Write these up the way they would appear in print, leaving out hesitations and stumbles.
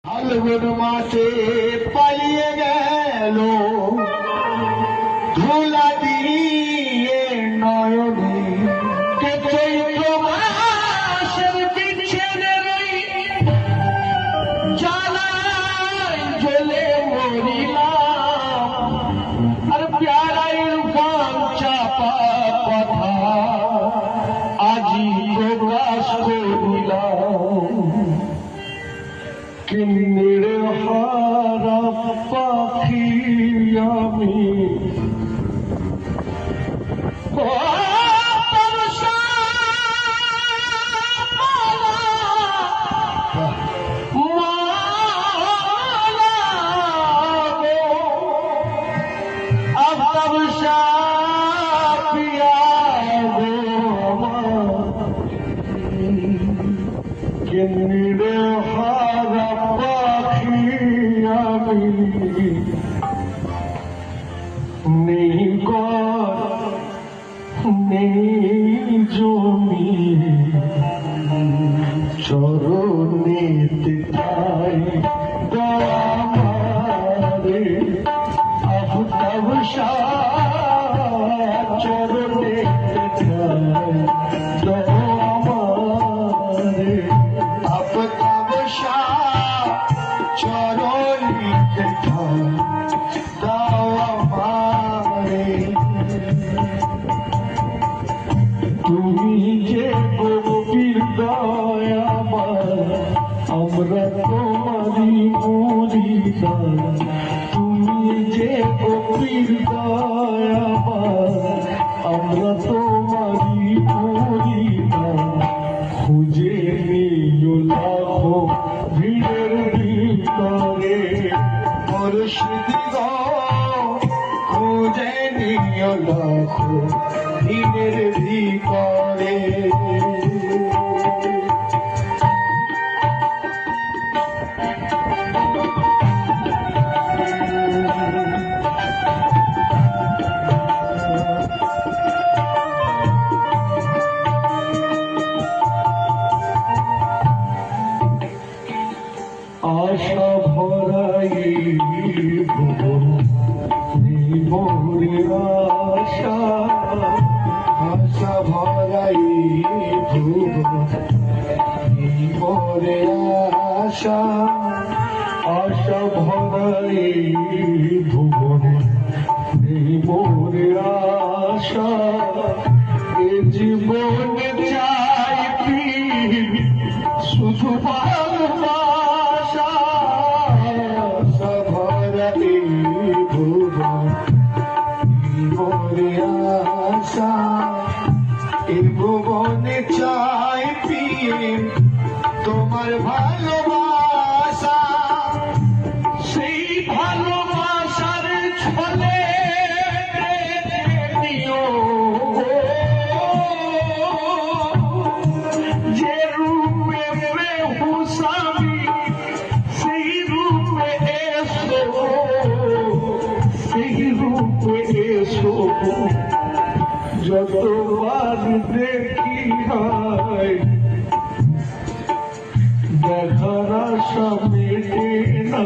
ফাল্গুন মাসে পালিয়ে গেল ধুলা দিয়ে নয়নে কে চৈত্র মাসের বিচ্ছেদের জ্বালায় জ্বলে মরিলাম আর প্যারাইর গান চাপা কথা আজি প্রকাশ করিলাম। কিন্নির হারা পাখি আমি কিন্নির হারা পাখি আমি নেই ঘর নেই জমি চরণেতে ঠাই দামারে আফতাব শাহ চরণেতে ঠাই দামারে আফতাব শাহ চরণেতে ঠাই দামারে। তুমি যে গভীর দয়াময় আমরা তোমারই মুরিদান। তুমি যে গভীর দয়াময় আমরা তোমারই মুরিদান। খুঁজে নিও লাখো ভিড়ের ভিতরে মুর্শিদ গো খুঁজে নিও লাখো ভিড়ের ভিতরে। আশা ভরাই ভুবন জীবনের আশা আশা ভরাই ভুবন জীবনের আশা আশা ভরাই ভুবনে জীবনের আশা এ জীবনে চাই শুধু ভালোবাসা আশা ভরাই ভুবন জীবনের আশা এই ভুবনে চাই তোমার ভালোবাসা সেই ভালোবাসার ছলে দিও যে রূপে বেহুসামি সেই রূপে এসো সেই রূপে এসো। যতবার দেখি হয় দেখার আশা মেটে না।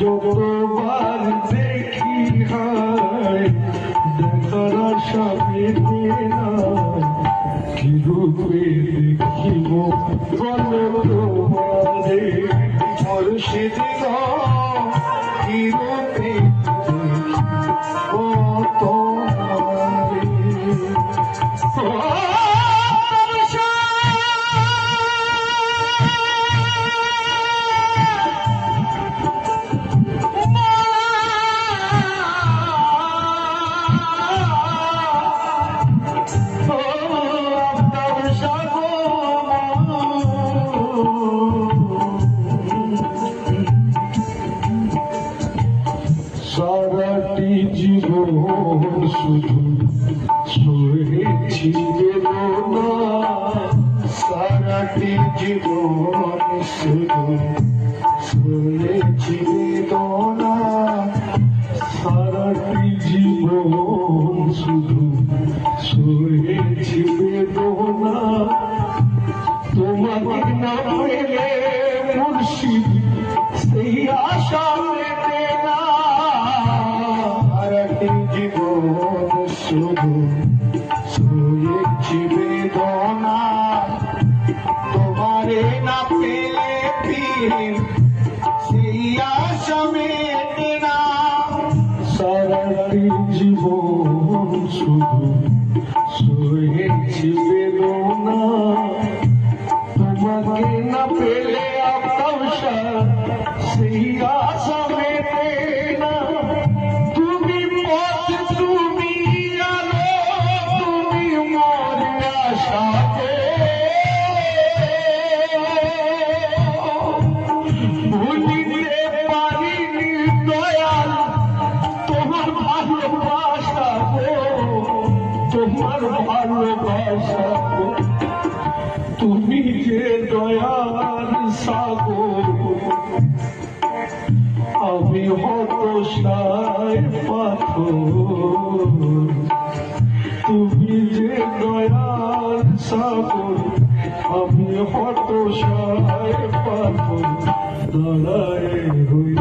যতবার দেখি হয় দেখার আশা মেটে না। কি রূপে দেখিব বলো তোমারে মুর্শিদ গো কি রূপে দেখিব তোমারে। সারাটি জীবন শুধু সহেছি বেদনা সেই আশা মেটে না। আর একটি জীবন শুধু শুয়েছি বেদনা, তোমারে না পেলে প্রিয় সেই আশা মেটে না। সারাটি জীবন শুধু শুয়েছি বেদনা, তোমাকে না পেলে আশা সেই আশা মেটে না। তুমি পথ, তুমি আলো, তুমি মোর আশা গো। ভুলিতে পারিনি দয়াল তোমার ভালোবাসা গো, তোমার ভালোবাসা গো। তুমি যে দয়ার সাগর, আমি হতাশায় পাথর। তুমি যে দয়ার সাগর, আমি হতাশায় পাথর। দাঁড়ায় হই